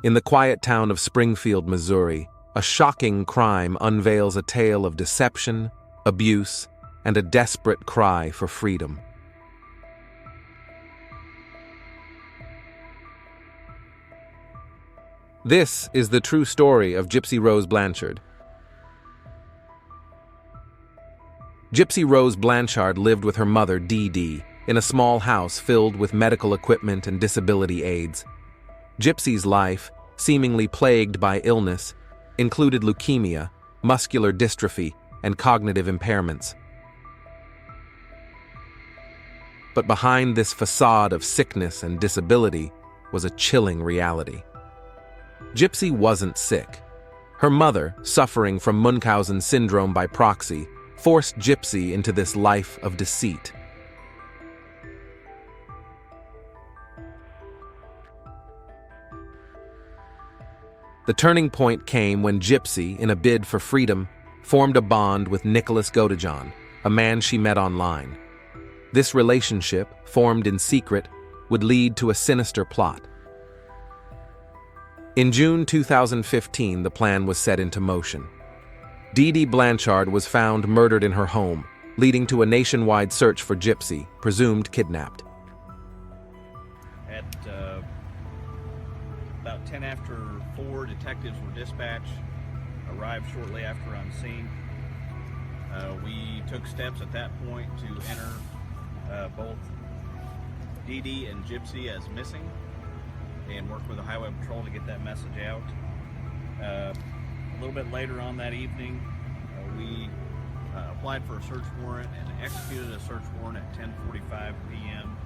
In the quiet town of Springfield, Missouri, a shocking crime unveils a tale of deception, abuse, and a desperate cry for freedom. This is the true story of Gypsy Rose Blanchard. Gypsy Rose Blanchard lived with her mother, Dee Dee, in a small house filled with medical equipment and disability aids. Gypsy's life, seemingly plagued by illness, included leukemia, muscular dystrophy, and cognitive impairments. But behind this facade of sickness and disability was a chilling reality. Gypsy wasn't sick. Her mother, suffering from Munchausen syndrome by proxy, forced Gypsy into this life of deceit. The turning point came when Gypsy, in a bid for freedom, formed a bond with Nicholas Godejohn, a man she met online. This relationship, formed in secret, would lead to a sinister plot. In June 2015, the plan was set into motion. Dee Dee Blanchard was found murdered in her home, leading to a nationwide search for Gypsy, presumed kidnapped. At about 10 after 4, detectives were dispatched, arrived shortly after on scene. We took steps at that point to enter both Dee Dee and Gypsy as missing and work with the Highway Patrol to get that message out. A little bit later on that evening, we applied for a search warrant and executed a search warrant at 10:45 p.m.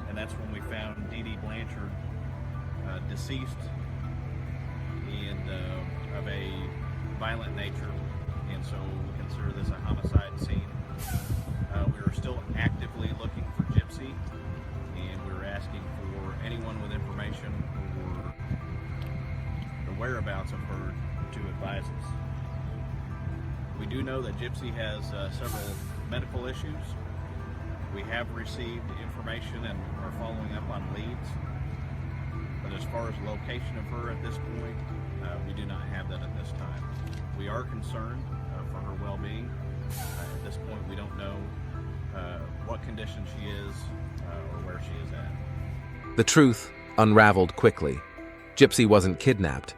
And that's when we found Dee Dee Blanchard deceased and of a violent nature, and so we consider this a homicide scene. We were still actively looking for Gypsy, and we were asking for anyone with information or the whereabouts of her to advise us. We do know that Gypsy has several medical issues. We have received information and are following up on leads. But as far as location of her at this point, we do not have that at this time. We are concerned for her well-being. At this point, we don't know what condition she is or where she is at. The truth unraveled quickly. Gypsy wasn't kidnapped.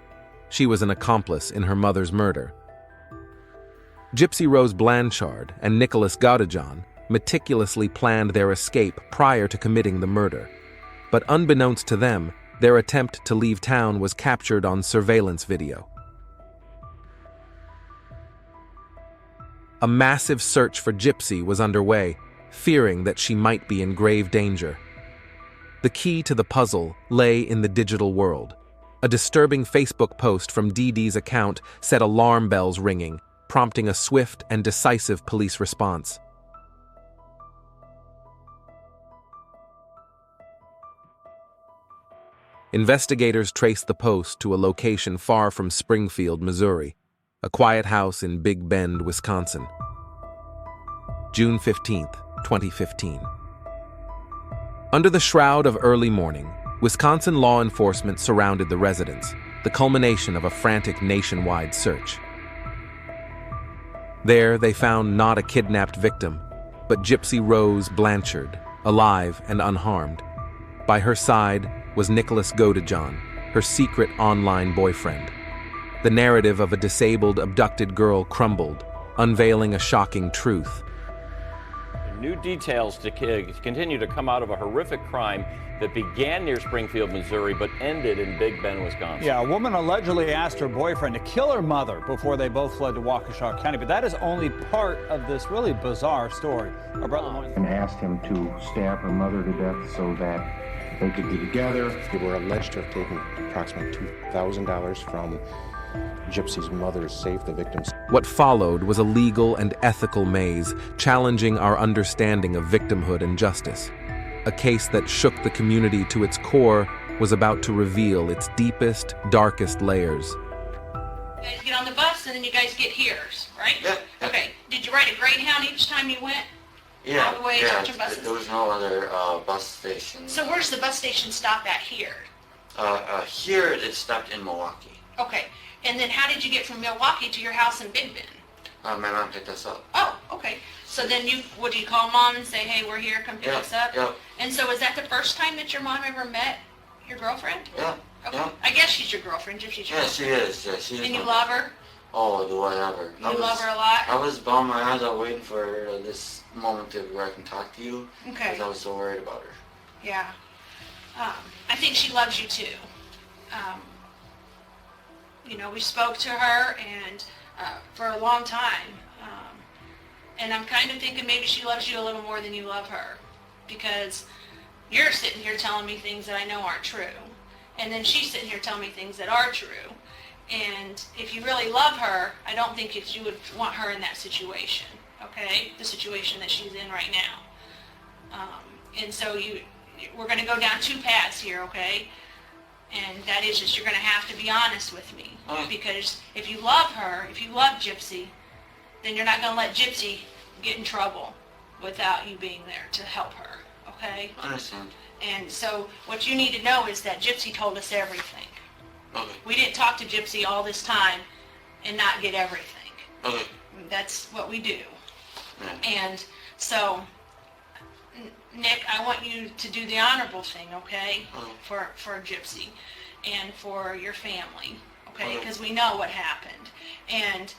She was an accomplice in her mother's murder. Gypsy Rose Blanchard and Nicholas Godejohn meticulously planned their escape prior to committing the murder. But unbeknownst to them, their attempt to leave town was captured on surveillance video. A massive search for Gypsy was underway, fearing that she might be in grave danger. The key to the puzzle lay in the digital world. A disturbing Facebook post from Dee Dee's account set alarm bells ringing, prompting a swift and decisive police response. Investigators traced the post to a location far from Springfield, Missouri, a quiet house in Big Bend, Wisconsin. June 15, 2015. Under the shroud of early morning, Wisconsin law enforcement surrounded the residence, the culmination of a frantic nationwide search. There, they found not a kidnapped victim, but Gypsy Rose Blanchard, alive and unharmed. By her side was Nicholas Godejohn, her secret online boyfriend. The narrative of a disabled, abducted girl crumbled, unveiling a shocking truth. New details to continue to come out of a horrific crime that began near Springfield, Missouri, but ended in Big Bend, Wisconsin. Yeah, a woman allegedly asked her boyfriend to kill her mother before they both fled to Waukesha County, but that is only part of this really bizarre story. Our brother and asked him to stab her mother to death so that they could be together. They were alleged to have taken approximately $2,000 from Gypsy's mother's Save the Victims. What followed was a legal and ethical maze, challenging our understanding of victimhood and justice. A case that shook the community to its core was about to reveal its deepest, darkest layers. You guys get on the bus and then you guys get here, right? Yeah. Okay. Did you ride a Greyhound each time you went? Yeah. All the way yeah. to buses? There was no other bus station. So where's the bus station stop at here? Here it stopped in Milwaukee. Okay. And then how did you get from Milwaukee to your house in Big Bend? My mom picked us up. Oh, okay. So then would you call Mom and say, hey, we're here, come pick us up? Yep. And so was that the first time that your mom ever met your girlfriend? Yeah. Okay. Yeah. I guess she's your girlfriend, Gypsy's your Yeah, she girlfriend. is. Yeah, she is. And you love her? Oh, do whatever. You love her a lot? I was bummed my eyes out waiting for this moment where I can talk to you. Okay. Because I was so worried about her. Yeah. I think she loves you too. We spoke to her and for a long time. And I'm kind of thinking maybe she loves you a little more than you love her. Because you're sitting here telling me things that I know aren't true. And then she's sitting here telling me things that are true. And if you really love her, I don't think you would want her in that situation. Okay? The situation that she's in right now. And so we're going to go down two paths here, okay? And that is just you're going to have to be honest with me. Because if you love her, if you love Gypsy, then you're not going to let Gypsy get in trouble without you being there to help her, okay? I understand. And so what you need to know is that Gypsy told us everything. Okay. We didn't talk to Gypsy all this time and not get everything. Okay. That's what we do. Yeah. And so, Nick, I want you to do the honorable thing, okay? For Gypsy and for your family, okay? Because we know what happened. And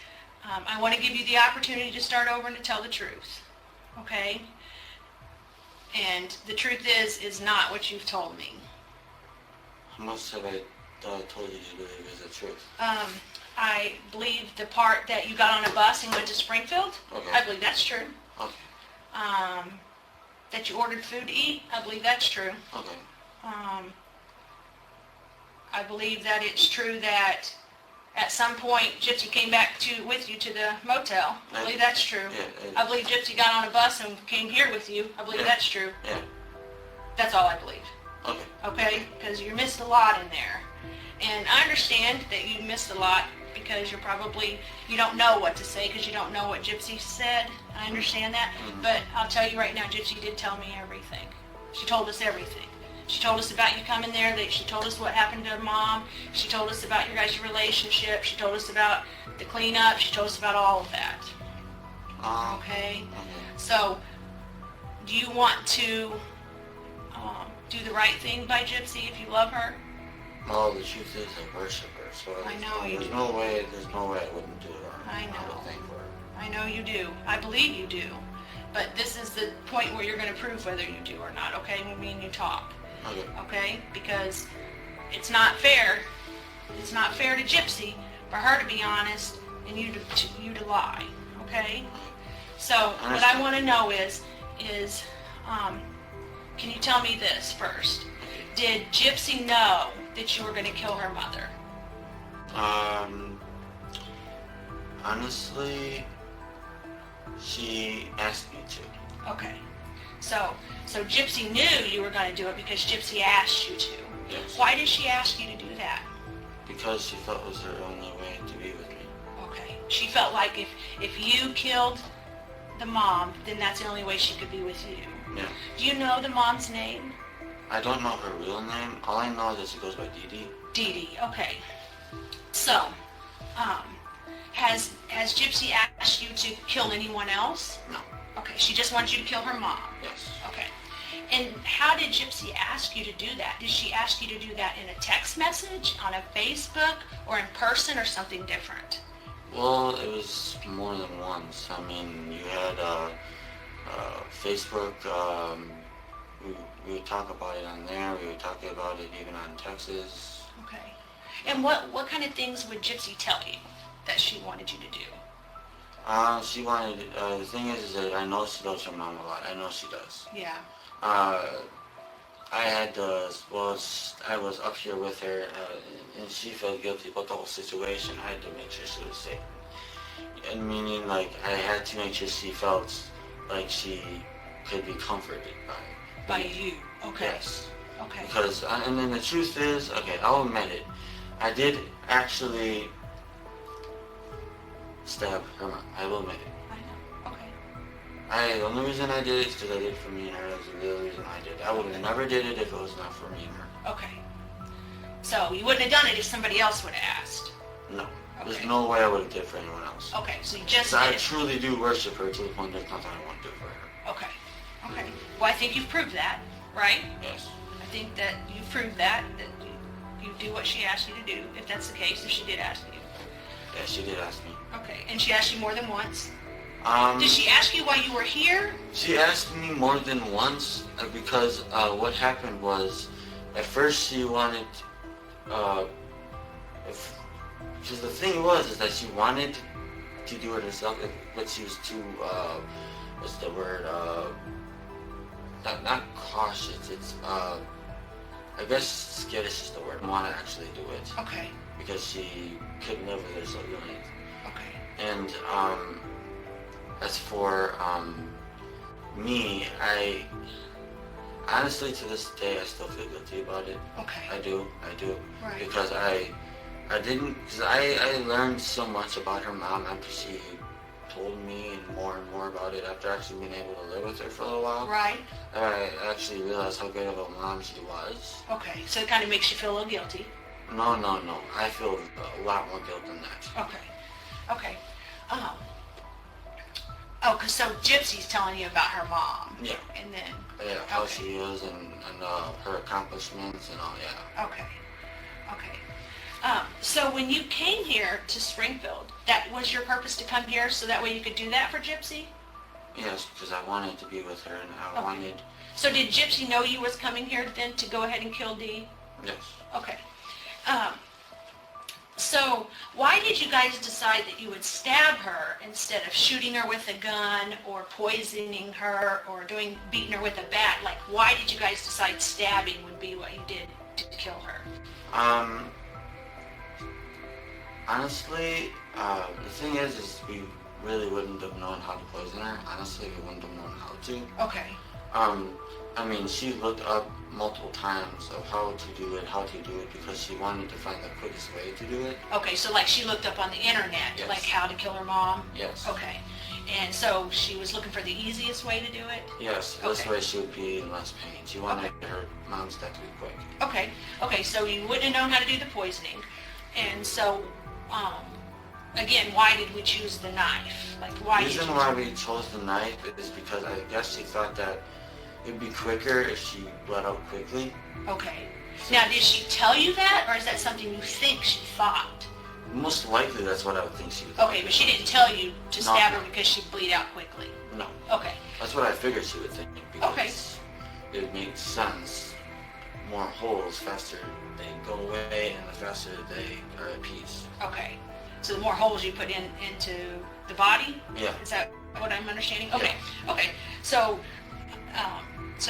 I want to give you the opportunity to start over and to tell the truth, okay? And the truth is not what you've told me. How much have I told you to believe is the truth? I believe the part that you got on a bus and went to Springfield. Okay. I believe that's true. Okay. That you ordered food to eat. I believe that's true. Okay. I believe that it's true that at some point Gypsy came back with you to the motel. I believe that's true. Yeah, I believe Gypsy got on a bus and came here with you. I believe that's true. Yeah. That's all I believe. Okay. Okay? Because you missed a lot in there. And I understand that you missed a lot because you don't know what to say because you don't know what Gypsy said. I understand that. But I'll tell you right now, Gypsy did tell me everything. She told us everything. She told us about you coming there. She told us what happened to Mom. She told us about your guys' relationship. She told us about the cleanup. She told us about all of that. Okay? So, do you want to do the right thing by Gypsy if you love her? Well, the truth is I worship her, so I know you there's do. no way I wouldn't do it. I know. would think for her. I know you do. I believe you do. But this is the point where you're going to prove whether you do or not, okay? When me and you talk. Okay. Okay? Because it's not fair. It's not fair to Gypsy for her to be honest and you to lie. Okay? So what I want to know is can you tell me this first? Did Gypsy know that you were going to kill her mother? Honestly, she asked me to. Okay. So Gypsy knew you were going to do it because Gypsy asked you to. Yes. Why did she ask you to do that? Because she felt it was her only way to be with me. Okay. She felt like if you killed the mom, then that's the only way she could be with you. Yeah. Do you know the mom's name? I don't know her real name. All I know is that she goes by Dee Dee. Dee Dee. Okay. So, has Gypsy asked you to kill anyone else? No. Okay. She just wants you to kill her mom. Yes. Okay. And how did Gypsy ask you to do that? Did she ask you to do that in a text message, on a Facebook, or in person, or something different? Well, it was more than once. I mean, you had Facebook. We would talk about it on there. We would talk about it even on Texas. Okay. And what kind of things would Gypsy tell you that she wanted you to do? She wanted. The thing is that I know she loves her mom a lot. I know she does. Yeah. I had I was up here with her, and she felt guilty about the whole situation. I had to make sure she was safe. And meaning, like, I had to make sure she felt like she could be comforted By you. Okay. Yes. Okay. Because, and then the truth is, okay, I'll admit it. I did actually stab her mom. I will admit it. I know. Okay. The only reason I did it is because I did it for me and her. That's the real reason I did it. I would have never did it if it was not for me and her. Okay. So you wouldn't have done it if somebody else would have asked. No. There's Okay. no way I would have did it for anyone else. Okay, so you just 'Cause I did it. truly do worship her to the point there's nothing I want to do for her. Okay. Okay. Well, I think you've proved that, right? Yes. I think that you've proved that you do what she asked you to do, if that's the case, if she did ask you. Yeah, she did ask me. Okay. And she asked you more than once? Um, Did she ask you while you were here? She asked me more than once because what happened was, at first she wanted, because the thing was is that she wanted to do it herself, but she was too, what's the word, not cautious, it's, I guess skittish is the word, want to actually do it. Okay. Because she couldn't live with herself doing it. Okay. And, as for me, I honestly to this day I still feel guilty about it. Okay. I do. Right. Because I learned so much about her mom after she told me and more about it after actually being able to live with her for a little while. Right. I actually realized how great of a mom she was. Okay. So it kind of makes you feel a little guilty. No. I feel a lot more guilt than that. Okay. So Gypsy's telling you about her mom. Yeah. And then. Yeah, how she is and her accomplishments and all, yeah. Okay. So when you came here to Springfield, that was your purpose to come here so that way you could do that for Gypsy? Yes, because I wanted to be with her and I wanted... So did Gypsy know you was coming here then to go ahead and kill Dee? Yes. Okay. So why did you guys decide that you would stab her instead of shooting her with a gun or poisoning her or beating her with a bat? Like, why did you guys decide stabbing would be what you did to kill her? Honestly, the thing is we really wouldn't have known how to poison her. Honestly, we wouldn't have known how to. Okay. I mean, she looked up multiple times of how to do it because she wanted to find the quickest way to do it. Okay, so like she looked up on the internet, Yes. like how to kill her mom? Yes. Okay. And so she was looking for the easiest way to do it? Yes, this Okay. way she would be in less pain. She wanted her mom's death to be quick. Okay, so you wouldn't have known how to do the poisoning. And so, again, why did we choose the knife? Like, why The did reason you... why we chose the knife is because I guess she thought that it'd be quicker if she bled out quickly. Okay. Now, did she tell you that, or is that something you think she thought? Most likely that's what I would think she would Okay, but she didn't tell you to No. stab her because she'd bleed out quickly. No. Okay. That's what I figured she would think because Okay. it makes sense. More holes, faster they go away and the faster they are at peace. Okay. So the more holes you put into the body? Yeah. Is that what I'm understanding? Okay. Okay. So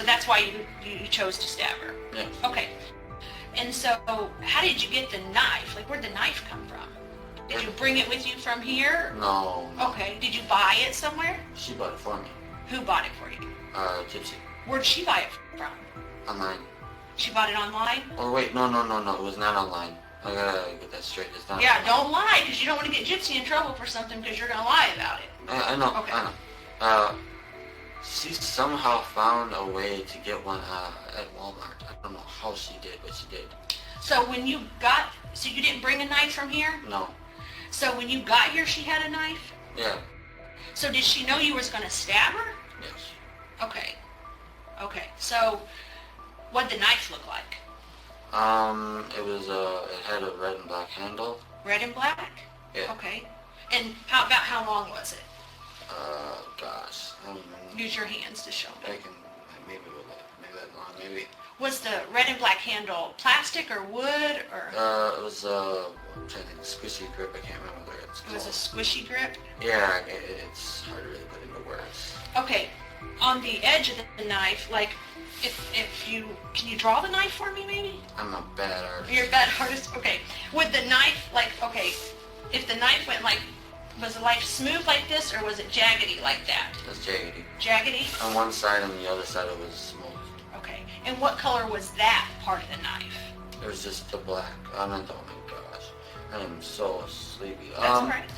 that's why you chose to stab her. Yeah. Okay. And so how did you get the knife? Like, where'd the knife come from? Did you bring it with you from here? No. Okay. Did you buy it somewhere? She bought it for me. Who bought it for you? Gypsy. Where'd she buy it from? Online. She bought it online? Oh wait, no. It was not online. I gotta get that straight. It's not Yeah, online. don't lie, because you don't want to get Gypsy in trouble for something because you're going to lie about it. I know. Okay. I know. She somehow found a way to get one at Walmart. I don't know how she did, but she did. So so you didn't bring a knife from here? No. So when you got here, she had a knife? Yeah. So did she know you was going to stab her? Yes. Okay. So what'd the knife look like? It had a red and black handle. Red and black? Yeah. Okay. And how long was it? Gosh. I don't know. Use your hands to show me. Maybe that long, maybe. Was the red and black handle plastic or wood or? It was, I'm trying to think, squishy grip. I can't remember what it's It called. was a squishy grip? Yeah, it's hard to really put into words. Okay. On the edge of the knife, like, can you draw the knife for me maybe? I'm a bad artist. You're a bad artist? Okay. Would the knife, if the knife went was the knife smooth like this or was it jaggedy like that? It was jaggedy. Jaggedy? On one side, and the other side it was smooth. Okay. And what color was that part of the knife? It was just the black. Oh my gosh. I am so sleepy. That's all right.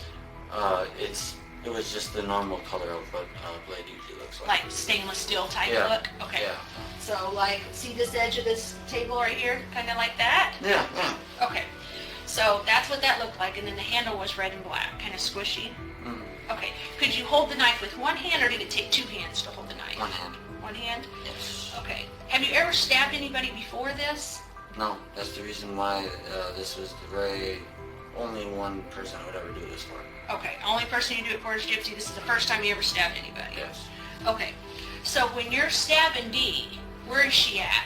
It It was just the normal color of what a blade usually looks like. Like stainless steel type Yeah. look? Okay. Yeah. So like, see this edge of this table right here? Kind of like that? Yeah, yeah. Okay. So that's what that looked like, and then the handle was red and black, kind of squishy. Mm. Okay. Could you hold the knife with one hand, or did it take two hands to hold the knife? One hand. One hand? Yes. Okay. Have you ever stabbed anybody before this? No, that's the reason why this was the very only one person I would ever do this for. Okay. Only person you do it for is Gypsy. This is the first time you ever stabbed anybody. Yes. Okay. So when you're stabbing Dee, where is she at?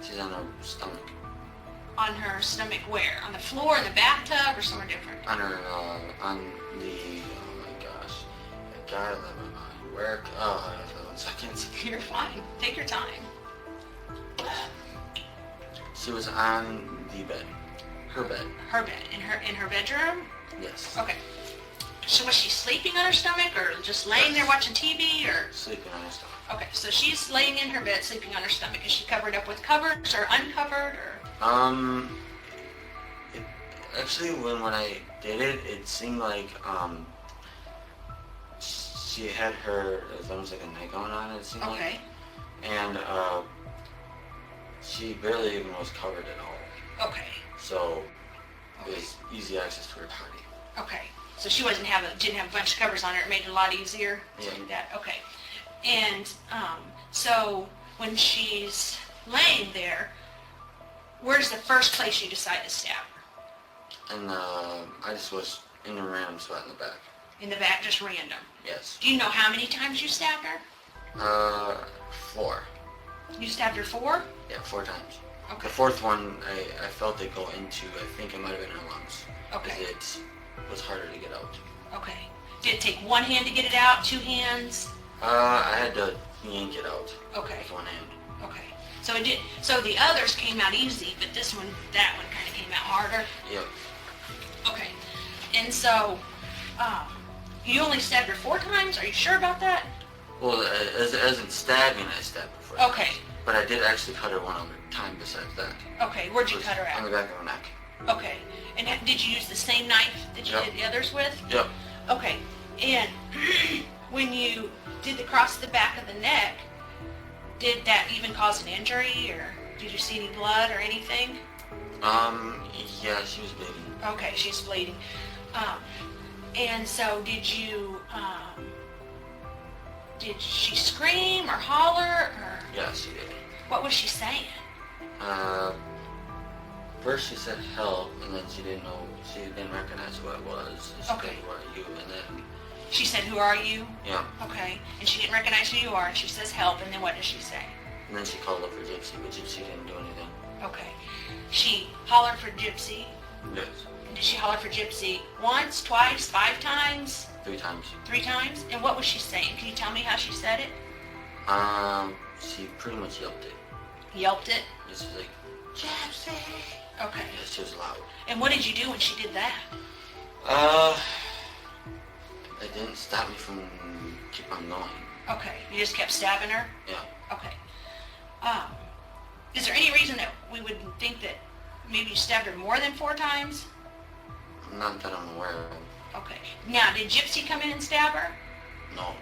She's on her stomach. On her stomach where? On the floor, in the bathtub, or somewhere different? On her, on the, oh my gosh. I gotta let my mind work. Oh, 1 second. You're fine. Take your time. She was on the bed. Her bed. Her bed. In her bedroom? Yes. Okay. So was she sleeping on her stomach, or just laying there watching TV, or? Sleeping on her stomach. Okay, so she's laying in her bed, sleeping on her stomach. Is she covered up with covers, or uncovered, or? Actually, when I did it, it seemed like, she had her, it was almost like a nightgown on, it seemed Okay. like. And, she barely even was covered at all. Okay. So, it was easy access to her body. Okay. So she didn't have a bunch of covers on her. It made it a lot easier to do that. Okay. And so when she's laying there, where's the first place you decide to stab her? And, I just was in a random spot in the back. In the back, just random. Yes. Do you know how many times you stabbed her? 4. You stabbed her 4? Yeah, 4 times. Okay. The 4th one, I felt it go into, I think it might have been her lungs. Okay. It was harder to get out. Okay. Did it take one hand to get it out? 2 hands? I had to yank it out. Okay. With one hand. Okay. So it did. So the others came out easy, but that one kind of came out harder. Yep. Okay. And so, you only stabbed her 4 times? Are you sure about that? Well, as in stabbing, I stabbed her 4 Okay. times. But I did actually cut her one other time besides that. Okay. Where'd you It was cut her on the at? back of her neck. Okay. And did you use the same knife that you Yep. did the others with? Yep. Okay. And when you did the cross the back of the neck, did that even cause an injury, or did you see any blood or anything? Yeah, she was bleeding. Okay, she's bleeding. And so did she scream or holler, or Yeah, she did. what was she saying? First she said help, and then she didn't recognize who I was. And she Okay. said, who are you? And then, She said, who are you? yeah. Okay. And she didn't recognize who you are, and she says help, and then what does she say? And then she called up for Gypsy, but Gypsy didn't do anything. Okay. She hollered for Gypsy. Yes. And did she holler for Gypsy once, twice, 5 times? 3 times. 3 times? And what was she saying? Can you tell me how she said it? She pretty much yelped it. Yelped it? She was like, Gypsy! Okay. Yeah, she was loud. And what did you do when she did that? It didn't stop me from keep on going. Okay. You just kept stabbing her? Yeah. Okay. Is there any reason that we would think that maybe you stabbed her more than 4 times? Not that I'm aware of. Okay. Now, did Gypsy come in and stab her? No.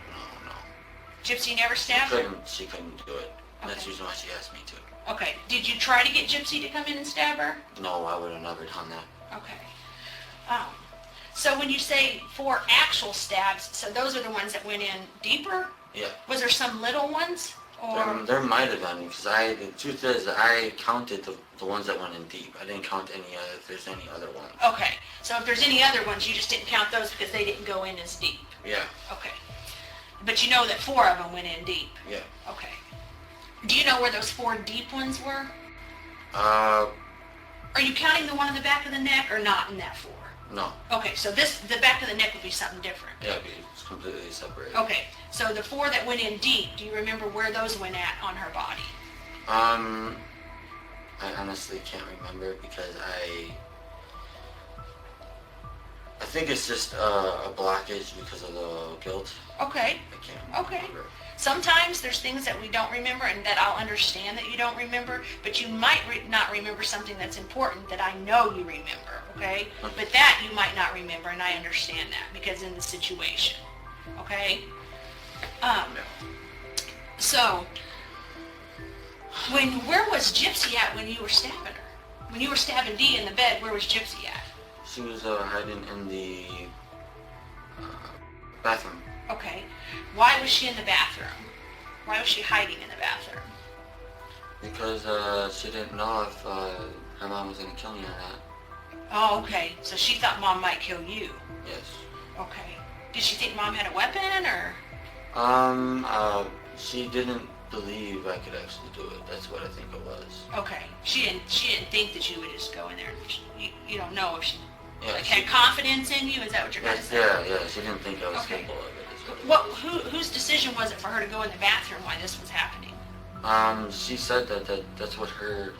Gypsy never stabbed her? She couldn't do it. That's Okay. the reason why she asked me to. Okay. Did you try to get Gypsy to come in and stab her? No, I would have never done that. Okay. So when you say 4 actual stabs, so those are the ones that went in deeper? Yeah. Was there some little ones? Or There might have been, because the truth is, I counted the ones that went in deep. I didn't count if there's any other ones. okay. So if there's any other ones, you just didn't count those because they didn't go in as deep. Yeah. Okay. But you know that 4 of them went in deep. Yeah. Okay. Do you know where those 4 deep ones were? Uh, Are you counting the one in the back of the neck or not in that 4? no. Okay, so the back of the neck would be something different. Yeah, it's completely separated. Okay, so the 4 that went in deep, do you remember where those went at on her body? I honestly can't remember because I think it's just a blockage because of the guilt. Okay, I can't okay. remember. Sometimes there's things that we don't remember and that I'll understand that you don't remember, but you might not remember something that's important that I know you remember, okay? But that you might not remember, and I understand that because in the situation. Okay? So, where was Gypsy at when you were stabbing her? When you were stabbing Dee in the bed, where was Gypsy at? She was hiding in the bathroom. Okay. Why was she in the bathroom? Why was she hiding in the bathroom? Because she didn't know if her mom was going to kill me or not. Oh, okay. So she thought Mom might kill you. Yes. Okay. Did she think Mom had a weapon, or? She didn't believe I could actually do it. That's what I think it was. Okay. She didn't think that you would just go in there. You don't know if she Yeah, had confidence in you. Is that what you're gonna say? Yeah. She didn't think I was Okay. capable of it. Is what it was. Whose decision was it for her to go in the bathroom while this was happening? She said that's what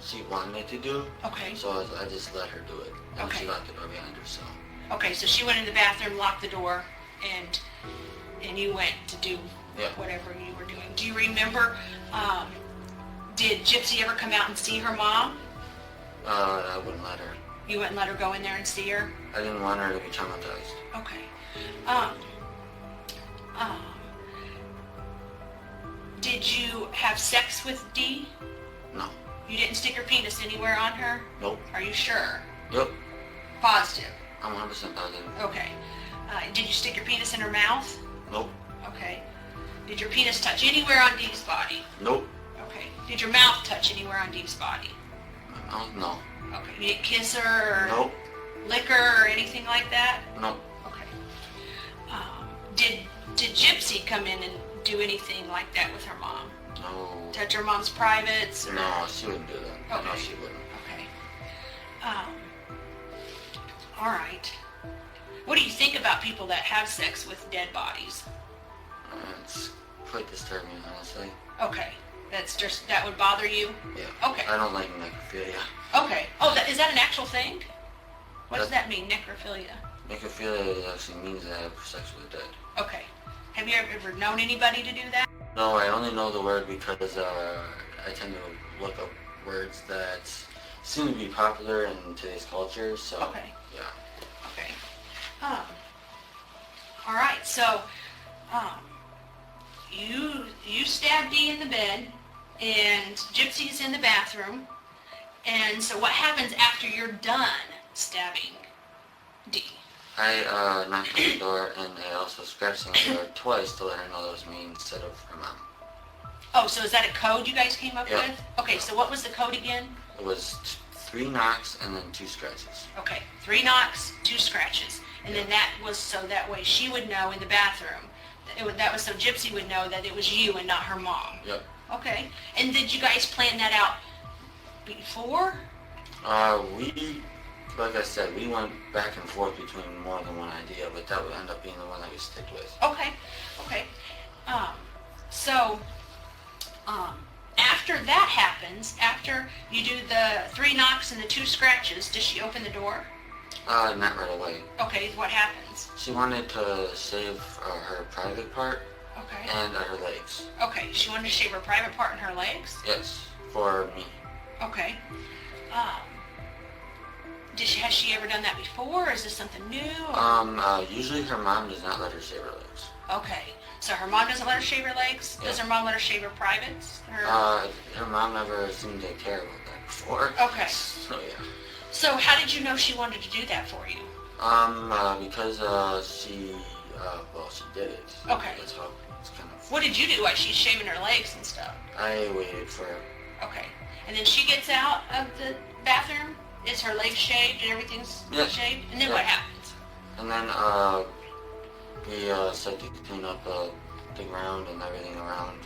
she wanted me to do. Okay. So I just let her do it. And Okay. she locked the door behind her, so. Okay, so she went in the bathroom, locked the door, and you went to do whatever you were doing. Do you remember, did Gypsy ever come out and see her mom? I wouldn't let her. You wouldn't let her go in there and see her? I didn't want her to be traumatized. Okay. Did you have sex with Dee? No. You didn't stick your penis anywhere on her? Nope. Are you sure? Yep. Positive? I'm 100% positive. Okay. Did you stick your penis in her mouth? Nope. Okay. Did your penis touch anywhere on Dee's body? Nope. Okay. Did your mouth touch anywhere on Dee's body? No. Okay. You didn't kiss her or Nope. lick her or anything like that? Nope. Okay. Did Gypsy come in and do anything like that with her mom? No. Touch her mom's privates? Or? No, she wouldn't do that. Okay. No, she wouldn't. Okay. All right. What do you think about people that have sex with dead bodies? It's quite disturbing, honestly. Okay. That would bother you? Yeah. Okay. I don't like necrophilia. Okay. Oh, is that an actual thing? What does that mean, necrophilia? Necrophilia actually means that I have sex with the dead. Okay. Have you ever known anybody to do that? No, I only know the word because I tend to look up words that seem to be popular in today's culture, so... Okay. Yeah. Okay. All right. So, you stabbed Dee in the bed, and Gypsy's in the bathroom. And so, what happens after you're done stabbing Dee? I knocked on the door, and I also scratched on the door twice to let her know that was me instead of her mom. Oh, so is that a code you guys came up Yeah. with? Okay. So, what was the code again? It was 3 knocks and then 2 scratches. Okay. 3 knocks, 2 scratches, and then that was so that way she would know in the bathroom. That was so Gypsy would know that it was you and not her mom. Yep. Okay. And did you guys plan that out before? Like I said, we went back and forth between more than one idea, but that would end up being the one that we stick with. Okay. Okay. So, after that happens, after you do the 3 knocks and the 2 scratches, does she open the door? Not right away. Okay, what happens? She wanted to shave her private part Okay. and her legs. Okay, she wanted to shave her private part and her legs? Yes, for me. Okay. Has she ever done that before, or is this something new? Or? Usually her mom does not let her shave her legs. Okay, so her mom doesn't let her shave her legs? Yeah. Does her mom let her shave her privates? Her mom never seemed to care about that before. Okay. So yeah. So how did you know she wanted to do that for you? Because she did it. Okay. That's how it's kind of. What did you do while she's shaving her legs and stuff? I waited for her. Okay. And then she gets out of the bathroom? Is her legs shaved and everything's shaved? And then what happens? And then we start to clean up the ground and everything around.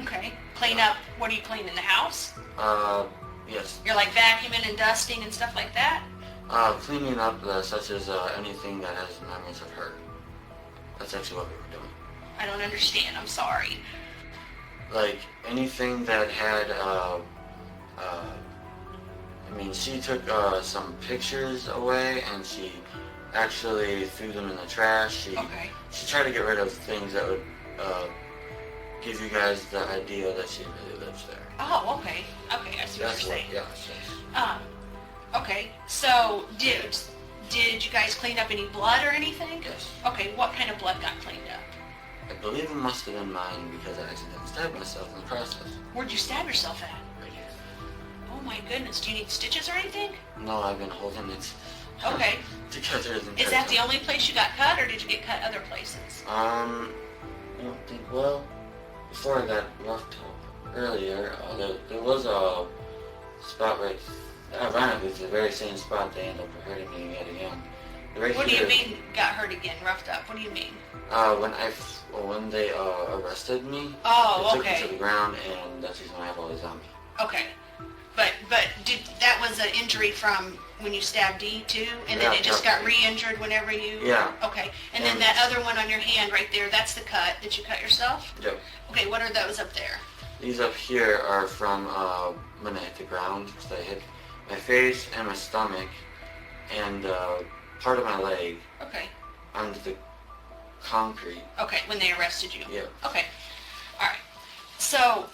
Okay. Clean up. What do you clean in the house? Yes. You're like vacuuming and dusting and stuff like that? Cleaning up such as anything that has memories of her. That's actually what we were doing. I don't understand. I'm sorry. Like anything that had she took some pictures away and she actually threw them in the trash. She tried to get rid of things that would give you guys the idea that she really lives there. Oh, okay. Okay, I see what you're saying. Yeah. Okay, so Did you guys clean up any blood or anything? Yes. Okay, what kind of blood got cleaned up? I believe it must have been mine because I accidentally stabbed myself in the process. Where'd you stab yourself at? Right here. Oh my goodness, do you need stitches or anything? No, I've been holding it Okay. together. Is that the only place you got cut, or did you get cut other places? I don't think, well, before I got roughed up earlier, there was a spot right, ironically, it's the very same spot they ended up hurting me yet again. Right What do here, you mean got hurt again, roughed up? What do you mean? When they arrested me, Oh, they took okay. me to the ground, and that's the reason I have all these on me. Okay. But that was an injury from when you stabbed Dee too, and then Yeah, it just yeah. got re-injured whenever you... Yeah. Okay. And then that other one on your hand right there, that's the cut that you cut yourself? Yep. Okay, what are those up there? These up here are from when I hit the ground, because I hit my face and my stomach, and part of my leg Okay. onto the concrete. Okay, when they arrested you? Yeah. Okay. All right. So,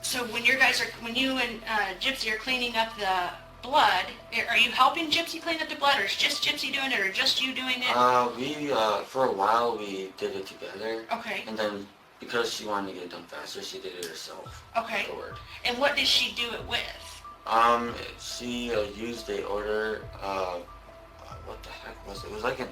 so when you and Gypsy are cleaning up the blood, are you helping Gypsy clean up the blood, or is just Gypsy doing it, or just you doing it? We for a while we did it together. Okay. And then because she wanted to get it done faster, she did it herself. Okay. Afterward. And what did she do it with? She used a order. What the heck was it? It was like a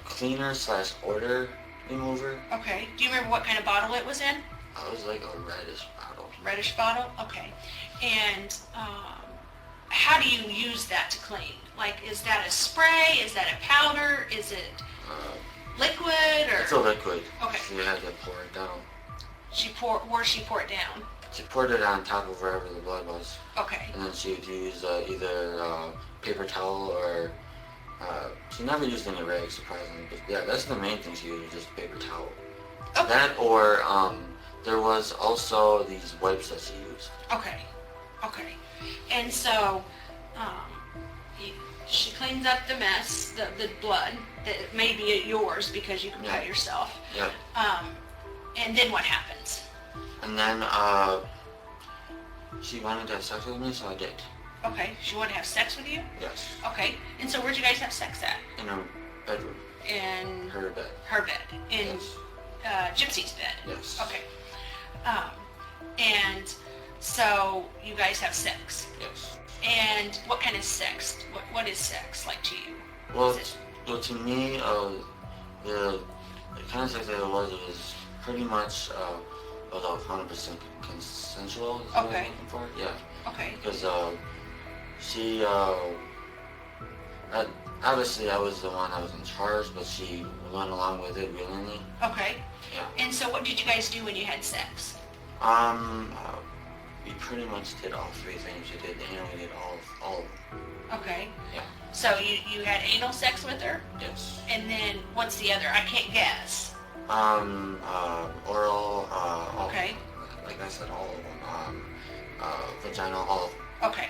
cleaner / odor remover. Okay. Do you remember what kind of bottle it was in? It was like a reddish bottle. Reddish bottle? Okay. And how do you use that to clean? Like, is that a spray? Is that a powder? Is it liquid? Or It's a liquid. Okay. So you had to pour it down. Where'd she pour it down? She poured it on top of wherever the blood was. Okay. And then she would use either paper towel or... she never used any rags, surprisingly. But yeah, that's the main thing she used, just paper towel. Okay. That or there was also these wipes that she used. Okay. Okay. And so, she cleans up the mess, the blood that may be yours because you can cut yourself. Yeah. And then what happens? And then she wanted to have sex with me, so I did. Okay. She wanted to have sex with you? Yes. Okay. And so where'd you guys have sex at? In her bedroom. In Her bed. her bed. In Yes. Gypsy's bed. Yes. Okay. And so you guys have sex. Yes. And what kind of sex? What is sex like to you? Well, Is it- to me, the kind of sex that it was pretty much about 100% consensual. Is what Okay. I'm looking for. Yeah. Okay. Because she obviously I was the one that was in charge, but she went along with it willingly. Okay. Yeah. And so what did you guys do when you had sex? We pretty much did all three things. We did anal, we did all of them. Okay. Yeah. So you had anal sex with her? Yes. And then what's the other? I can't guess. Oral, Okay. like I said, all of them. Vaginal, all of them. Okay.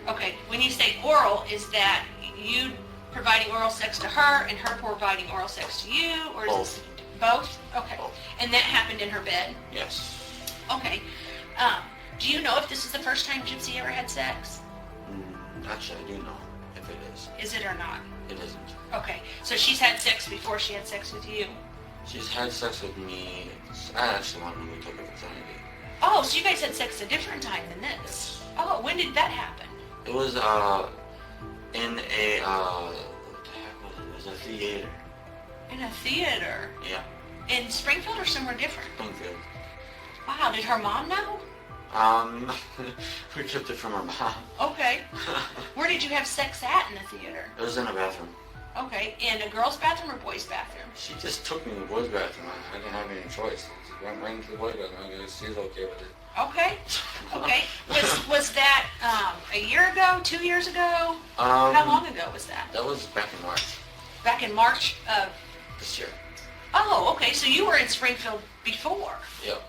Okay. When you say oral, is that you providing oral sex to her and her providing oral sex to you, or is Both. it both? Okay. Both. And that happened in her bed? Yes. Okay. Do you know if this is the first time Gypsy ever had sex? Actually, I do know if it is. Is it or not? It isn't. Okay. So she's had sex before she had sex with you? She's had sex with me. I actually want when we took her virginity. Oh, so you guys had sex a different time than this? Oh, when did that happen? It was in a what the heck was it? It was a theater. In a theater? Yeah, In Springfield or somewhere different? Springfield. Wow, did her mom know? We kept it from her mom. Okay. Where did you have sex at in the theater? It was in a bathroom. Okay, in a girl's bathroom or boy's bathroom? She just took me to the boys' bathroom. I didn't have any choice. She went right into the boys' bathroom. I guess she's okay with it. Okay. Okay. Was that a year ago, 2 years ago? Um, How long ago was that? That was back in March Back in March of... this year. Oh, okay, so you were in Springfield before. Yep.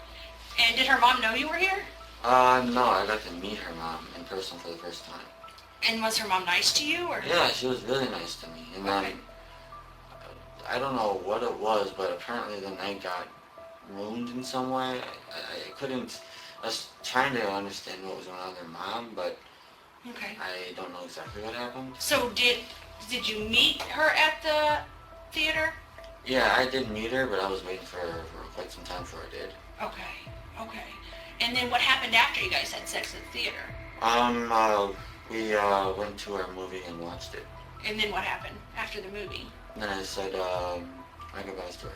And did her mom know you were here? No, I got to meet her mom in person for the first time. And was her mom nice to you, or? Yeah, she was really nice to me. And then, Okay. I don't know what it was, but apparently the night got ruined in some way. I couldn't, I was trying to understand what was going on with her mom, but Okay. I don't know exactly what happened. So Did you meet her at the theater? Yeah, I did meet her, but I was waiting for her for quite some time before I did. Okay. And then what happened after you guys had sex at the theater? We went to our movie and watched it. And then what happened after the movie? And then I said, my goodbyes to her.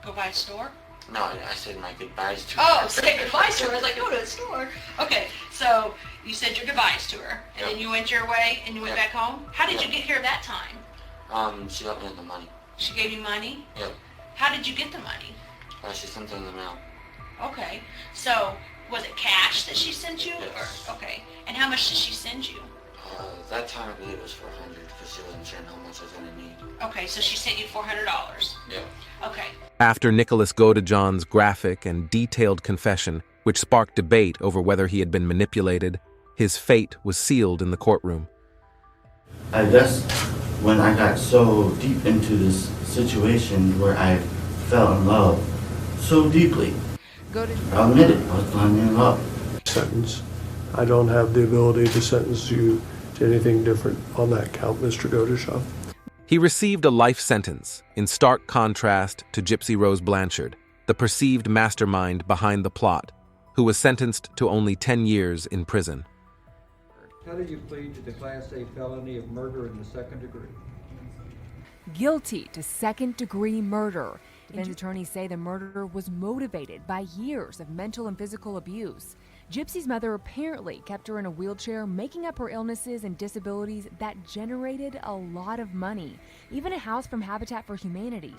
Go by a store? No, I said my goodbyes to her. Oh, say goodbyes to her. I was like, go to a store. Okay, so you said your goodbyes to her, and then you went your way and you went back home? How did you get here that time? She got me the money. She gave you money? Yep. How did you get the money? She sent it in the mail. Okay, so was it cash that she sent you? Yes. Or, okay, and how much did she send you? That time I believe it was $400 because she wasn't sure how much I was going to need. Okay, so she sent you $400? Yeah. Okay. After Nicholas Godejohn's graphic and detailed confession, which sparked debate over whether he had been manipulated, his fate was sealed in the courtroom. I guess when I got so deep into this situation where I fell in love so deeply, I'll admit it, I was falling in love. Sentence. I don't have the ability to sentence you to anything different on that count, Mr. Godejohn. He received a life sentence, in stark contrast to Gypsy Rose Blanchard, the perceived mastermind behind the plot, who was sentenced to only 10 years in prison. How did you plead to the Class A felony of murder in the second degree? Guilty to second-degree murder. Defense attorneys say the murderer was motivated by years of mental and physical abuse. Gypsy's mother apparently kept her in a wheelchair, making up her illnesses and disabilities that generated a lot of money, even a house from Habitat for Humanity.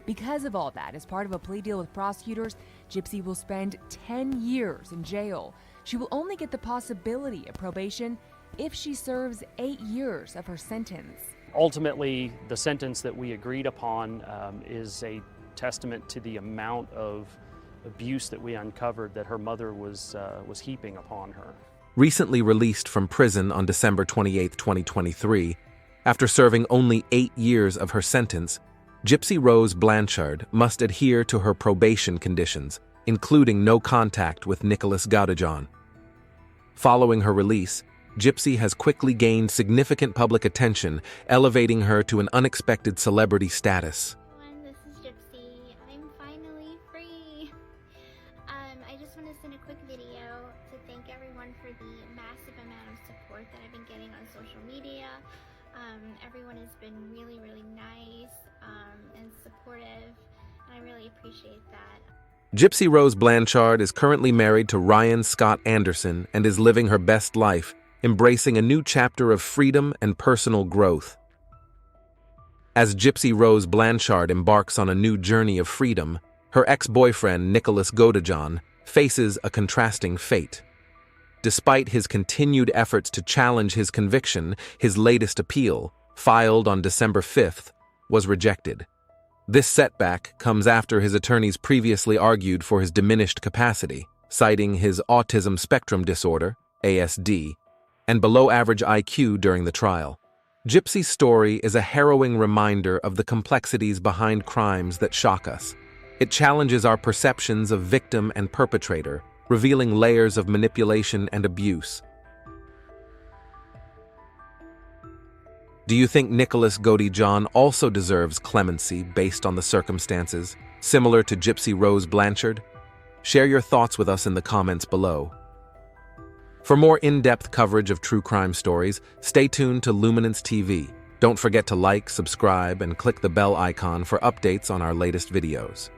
Because of all that, as part of a plea deal with prosecutors, Gypsy will spend 10 years in jail. She will only get the possibility of probation if she serves 8 years of her sentence. Ultimately, the sentence that we agreed upon is a testament to the amount of abuse that we uncovered that her mother was heaping upon her. Recently released from prison on December 28, 2023, after serving only 8 years of her sentence, Gypsy Rose Blanchard must adhere to her probation conditions, including no contact with Nicholas Godejohn. Following her release, Gypsy has quickly gained significant public attention, elevating her to an unexpected celebrity status. This is Gypsy. I'm finally free. I just want to send a quick video to thank everyone for the massive amount of support that I've been getting on social media. Everyone has been really, really nice and supportive, and I really appreciate that. Gypsy Rose Blanchard is currently married to Ryan Scott Anderson and is living her best life, embracing a new chapter of freedom and personal growth. As Gypsy Rose Blanchard embarks on a new journey of freedom, her ex-boyfriend Nicholas Godejohn faces a contrasting fate. Despite his continued efforts to challenge his conviction, his latest appeal, filed on December 5th, was rejected. This setback comes after his attorneys previously argued for his diminished capacity, citing his autism spectrum disorder, ASD, and below-average IQ during the trial. Gypsy's story is a harrowing reminder of the complexities behind crimes that shock us. It challenges our perceptions of victim and perpetrator, revealing layers of manipulation and abuse. Do you think Nicholas Godejohn also deserves clemency based on the circumstances, similar to Gypsy Rose Blanchard? Share your thoughts with us in the comments below. For more in-depth coverage of true crime stories, stay tuned to Luminance TV. Don't forget to like, subscribe, and click the bell icon for updates on our latest videos.